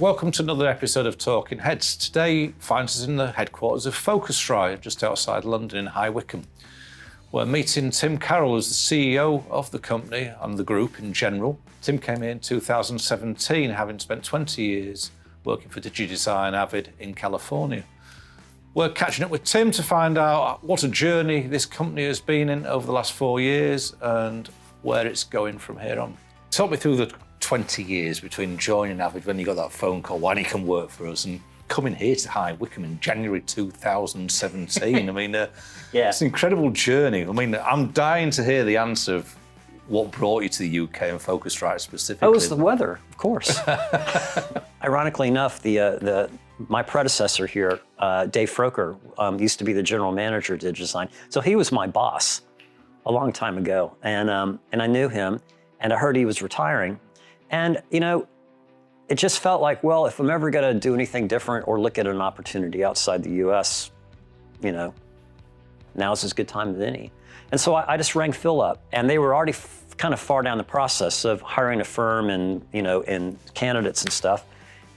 welcome to another episode of Talking Heads. Today finds us in the headquarters of Focusrite, just outside London in High Wycombe. We're meeting Tim Carroll as the CEO of the company and the group in general. Tim came in 2017, having spent 20 years working for DigiDesign Avid in California. We're catching up with Tim to find out what a journey this company has been in over the last 4 years and where it's going from here on. Talk me through the 20 years between joining Avid when you got that phone call, why you can work for us, and coming here to High Wycombe in January 2017. I mean, It's an incredible journey. I mean, I'm dying to hear the answer of what brought you to the UK and Focusrite specifically. Oh, it's the weather, of course. Ironically enough, my predecessor here, Dave Froker, used to be the general manager of DigiDesign. So he was my boss a long time ago. And I knew him, and I heard he was retiring. And, you know, it just felt like, well, if I'm ever going to do anything different or look at an opportunity outside the US, you know, now's as good time as any. And so I just rang Phil up, and they were already kind of far down the process of hiring a firm and, you know, and candidates and stuff.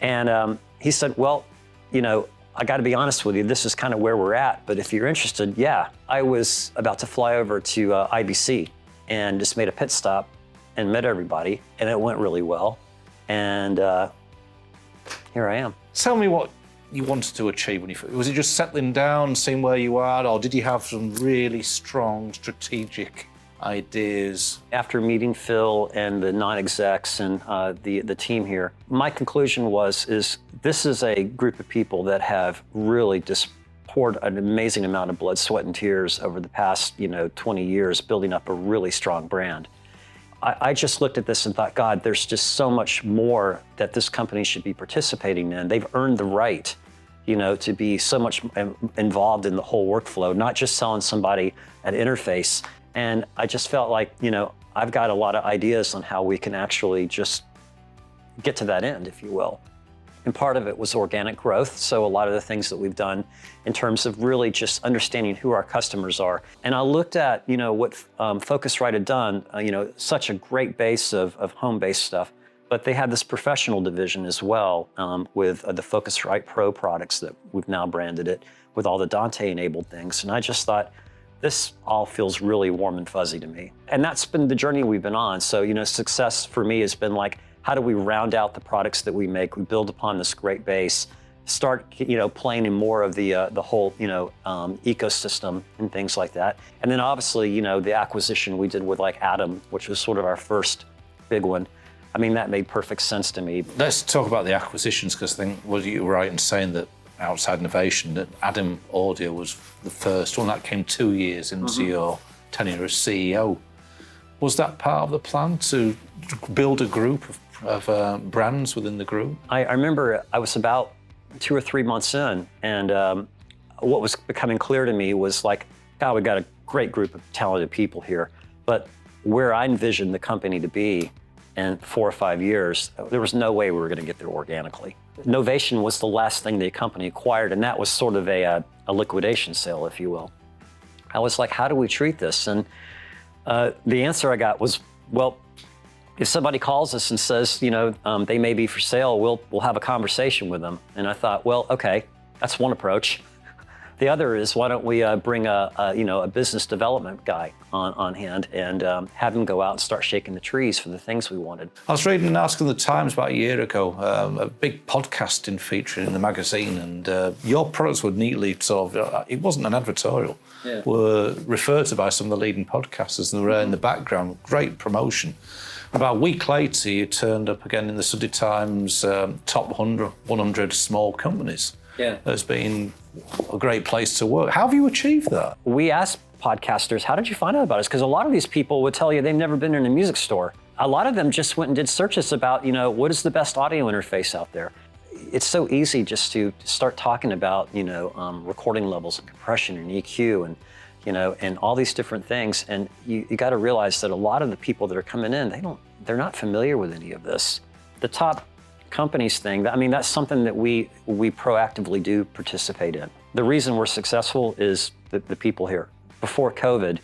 And he said, well, you know, I got to be honest with you, this is kind of where we're at, but if you're interested, yeah. I was about to fly over to IBC and just made a pit stop and met everybody, and it went really well. And here I am. Tell me what you wanted to achieve when was it just settling down, seeing where you are, or did you have some really strong strategic ideas? After meeting Phil and the non-execs and the team here, my conclusion is this is a group of people that have really just poured an amazing amount of blood, sweat, and tears over the past 20 years, building up a really strong brand. I just looked at this and thought, God, there's just so much more that this company should be participating in. They've earned the right, to be so much involved in the whole workflow, not just selling somebody an interface. And I just felt like, I've got a lot of ideas on how we can actually just get to that end, if you will. And part of it was organic growth. So a lot of the things that we've done in terms of really just understanding who our customers are. And I looked at, what Focusrite had done, such a great base of home-based stuff, but they had this professional division as well with the Focusrite Pro products that we've now branded it with all the Dante-enabled things. And I just thought, this all feels really warm and fuzzy to me. And that's been the journey we've been on. So, success for me has been like, how do we round out the products that we make? We build upon this great base, start, playing in more of the whole, ecosystem and things like that. And then obviously, the acquisition we did with like Atom, which was sort of our first big one. I mean, that made perfect sense to me. Let's talk about the acquisitions, because I think, was you right in saying that outside innovation, that Atom Audio was the first one that came 2 years into your tenure as CEO. Was that part of the plan to build a group of brands within the group? I remember I was about 2 or 3 months in, and what was becoming clear to me was like, God, we got a great group of talented people here, but where I envisioned the company to be in 4 or 5 years, there was no way we were going to get there organically. Novation was the last thing the company acquired, and that was sort of a liquidation sale, if you will. I was like, how do we treat this? And the answer I got was, well, if somebody calls us and says, they may be for sale, we'll have a conversation with them. And I thought, well, okay, that's one approach. The other is, why don't we bring a business development guy on hand and have him go out and start shaking the trees for the things we wanted. I was reading an article in the Times about a year ago, a big podcasting feature in the magazine, and your products were neatly sort of, it wasn't an advertorial, were referred to by some of the leading podcasters, and they were in the background, great promotion. About a week later, you turned up again in the Sunday Times top 100 small companies. Yeah. As being a great place to work. How have you achieved that? We asked podcasters, how did you find out about us? Because a lot of these people would tell you they've never been in a music store. A lot of them just went and did searches about, what is the best audio interface out there? It's so easy just to start talking about, recording levels and compression and EQ and, and all these different things. And you got to realize that a lot of the people that are coming in, they're not familiar with any of this. The top companies thing, I mean, that's something that we proactively do participate in. The reason we're successful is the people here. Before COVID,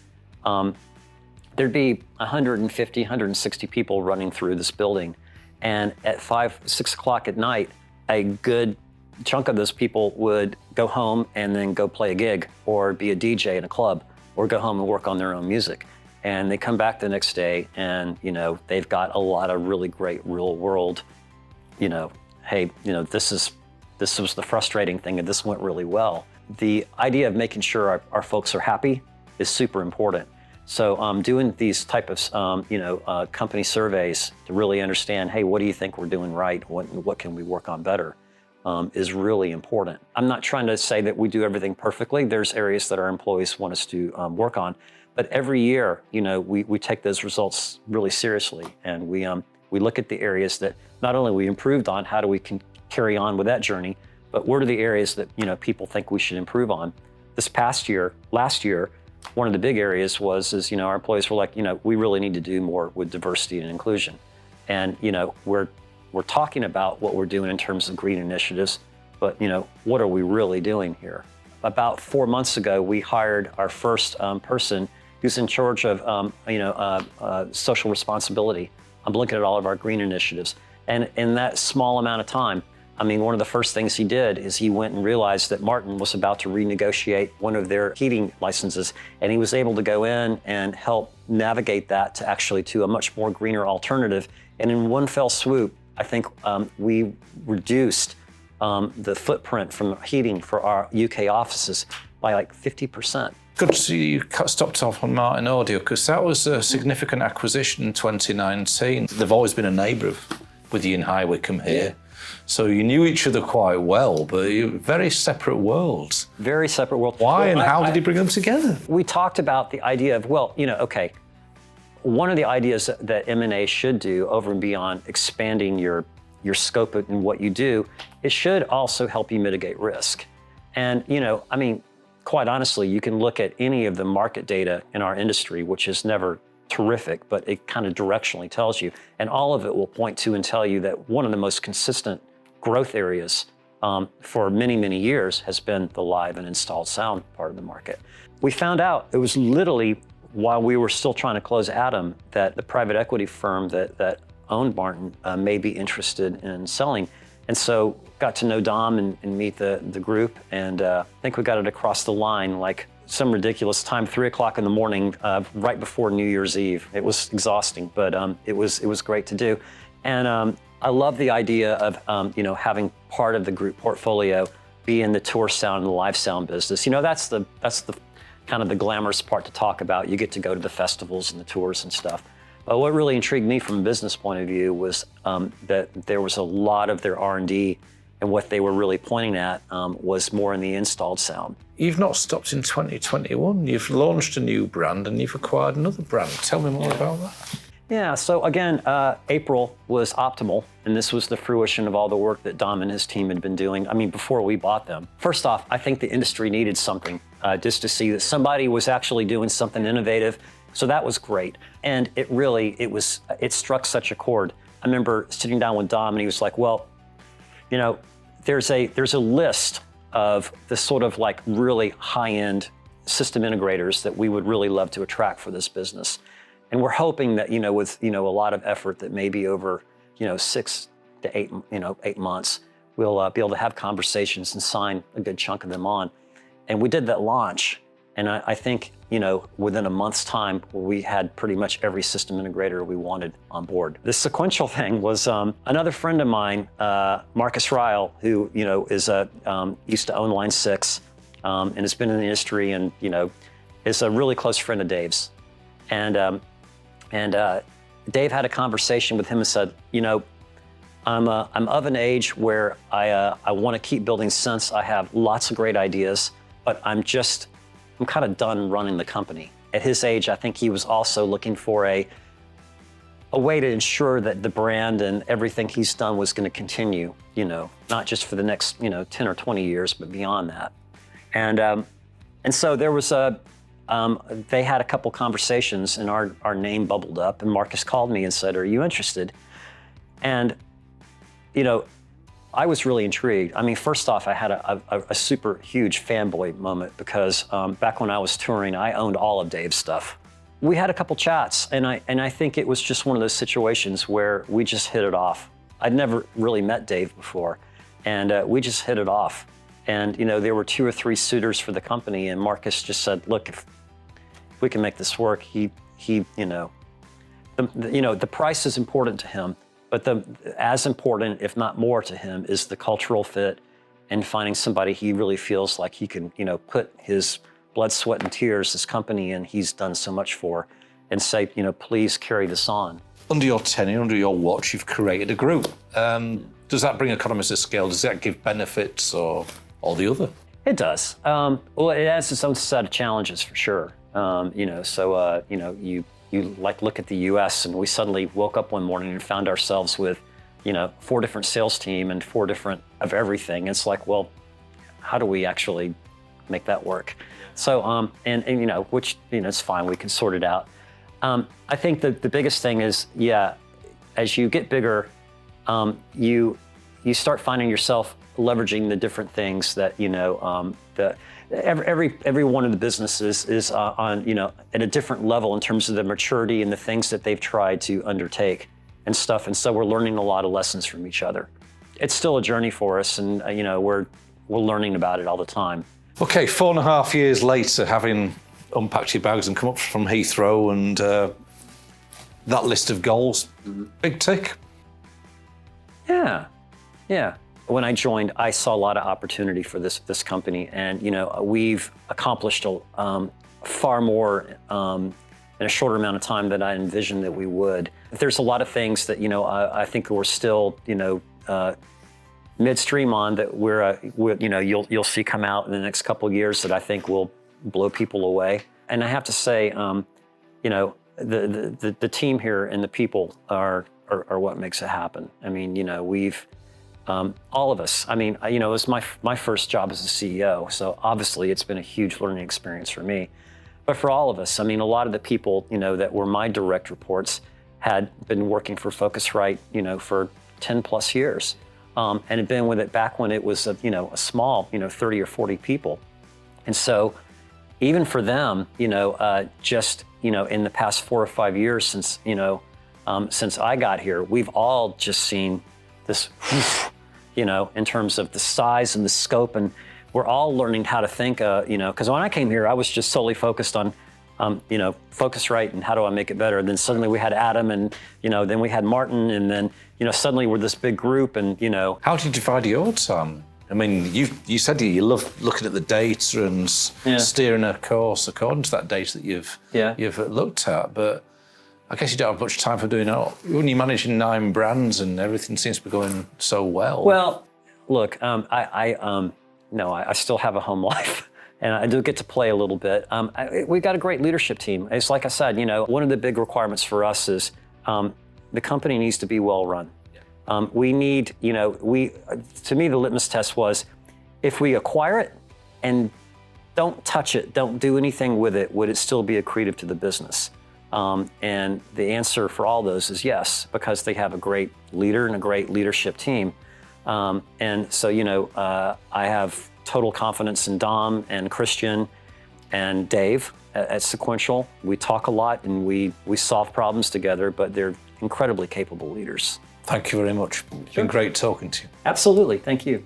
there'd be 150, 160 people running through this building. And at 5, 6 o'clock at night, a good chunk of those people would go home and then go play a gig or be a DJ in a club or go home and work on their own music. And they come back the next day and, they've got a lot of really great real world, hey, this was the frustrating thing and this went really well. The idea of making sure our folks are happy is super important. So doing these type of, company surveys to really understand, hey, what do you think we're doing right? What can we work on better is really important. I'm not trying to say that we do everything perfectly. There's areas that our employees want us to work on. But every year, we take those results really seriously. And we look at the areas that not only we improved on, how do we carry on with that journey, but what are the areas that, people think we should improve on? Last year, one of the big areas was our employees were like, we really need to do more with diversity and inclusion. And, we're talking about what we're doing in terms of green initiatives, but, what are we really doing here? About 4 months ago, we hired our first person who's in charge of, social responsibility. I'm looking at all of our green initiatives. And in that small amount of time, one of the first things he did is he went and realized that Martin was about to renegotiate one of their heating licenses, and he was able to go in and help navigate that to a much more greener alternative. And in one fell swoop, I think we reduced the footprint from heating for our UK offices by like 50%. Good to see you stopped off on Martin Audio, because that was a significant acquisition in 2019. They've always been a neighbour with you in High Wycombe here. Yeah. So you knew each other quite well, but you're very separate worlds. Very separate worlds. Why and how did you bring them together? We talked about the idea of, one of the ideas that M&A should do over and beyond expanding your scope and what you do, it should also help you mitigate risk. And, quite honestly, you can look at any of the market data in our industry, which is never terrific, but it kind of directionally tells you. And all of it will point to and tell you that one of the most consistent growth areas for many, many years has been the live and installed sound part of the market. We found out it was literally while we were still trying to close Adam that the private equity firm that owned Martin may be interested in selling. And so got to know Dom and meet the group, and I think we got it across the line like some ridiculous time, 3 o'clock in the morning, right before New Year's Eve. It was exhausting, but it was great to do. And I love the idea of having part of the group portfolio be in the tour sound and the live sound business. That's the kind of the glamorous part to talk about. You get to go to the festivals and the tours and stuff. But what really intrigued me from a business point of view was that there was a lot of their R&D, and what they were really pointing at was more in the installed sound. You've not stopped in 2021. You've launched a new brand and you've acquired another brand. Tell me more about that. Yeah, so again, April was optimal, and this was the fruition of all the work that Dom and his team had been doing, before we bought them. First off, I think the industry needed something, just to see that somebody was actually doing something innovative, so that was great. And it struck such a chord. I remember sitting down with Dom and he was like, well, there's a list of the sort of like really high-end system integrators that we would really love to attract for this business. And we're hoping that, with, a lot of effort that maybe over, 6 to 8 months, we'll be able to have conversations and sign a good chunk of them on. And we did that launch. And I think, within a month's time, we had pretty much every system integrator we wanted on board. The sequential thing was another friend of mine, Marcus Ryle, who, used to own Line 6 and has been in the industry and, is a really close friend of Dave's. And Dave had a conversation with him and said, I'm of an age where I want to keep building sense. I have lots of great ideas, but I'm kind of done running the company. At his age, I think he was also looking for a way to ensure that the brand and everything he's done was going to continue, not just for the next, 10 or 20 years, but beyond that. And so there was they had a couple conversations and our name bubbled up, and Marcus called me and said, are you interested? And, I was really intrigued. First off, I had a super huge fanboy moment because back when I was touring, I owned all of Dave's stuff. We had a couple chats, and I think it was just one of those situations where we just hit it off. I'd never really met Dave before, and we just hit it off. And there were 2 or 3 suitors for the company, and Marcus just said, "Look, if we can make this work." The price is important to him, but as important, if not more, to him is the cultural fit and finding somebody he really feels like he can, put his blood, sweat, and tears, this company, and he's done so much for, and say, please carry this on. Under your tenure, under your watch, you've created a group. Does that bring economies of scale? Does that give benefits or the other? It does. Well, it has its own set of challenges for sure. You look at the U.S. and we suddenly woke up one morning and found ourselves with, 4 different sales team and 4 different of everything. It's like, well, how do we actually make that work? So, which, it's fine, we can sort it out. I think that the biggest thing is, as you get bigger, you start finding yourself leveraging the different things that, every one of the businesses is on, at a different level in terms of the maturity and the things that they've tried to undertake and stuff. And so we're learning a lot of lessons from each other. It's still a journey for us, and we're learning about it all the time. Okay, 4.5 years later, having unpacked your bags and come up from Heathrow, and that list of goals, big tick. Yeah. When I joined, I saw a lot of opportunity for this company, and we've accomplished far more in a shorter amount of time than I envisioned that we would. There's a lot of things that I think we're still midstream on that you'll see come out in the next couple of years that I think will blow people away. And I have to say, the team here and the people are what makes it happen. I mean, we've all of us. I mean, it was my first job as a CEO, so obviously it's been a huge learning experience for me. But for all of us, I mean, a lot of the people that were my direct reports had been working for Focusrite, for 10 plus years, and had been with it back when it was a small 30 or 40 people. And so even for them, just in the past 4 or 5 years since I got here, we've all just seen this, in terms of the size and the scope, and we're all learning how to think, because when I came here, I was just solely focused on, Focusrite and how do I make it better. And then suddenly we had Adam, and, then we had Martin, and then, suddenly we're this big group, and, How do you divide your time? I mean, you said you love looking at the data and steering a course according to that data that you've looked at, but I guess you don't have much time for doing it all. When you're managing 9 brands and everything seems to be going so well. Well, look, I still have a home life, and I do get to play a little bit. We've got a great leadership team. It's like I said, one of the big requirements for us is the company needs to be well run. We need, to me, the litmus test was, if we acquire it and don't touch it, don't do anything with it, would it still be accretive to the business? And the answer for all those is yes, because they have a great leader and a great leadership team. And so, I have total confidence in Dom and Christian and Dave at Sequential. We talk a lot and we solve problems together, but they're incredibly capable leaders. Thank you very much. It's been great talking to you. Absolutely. Thank you.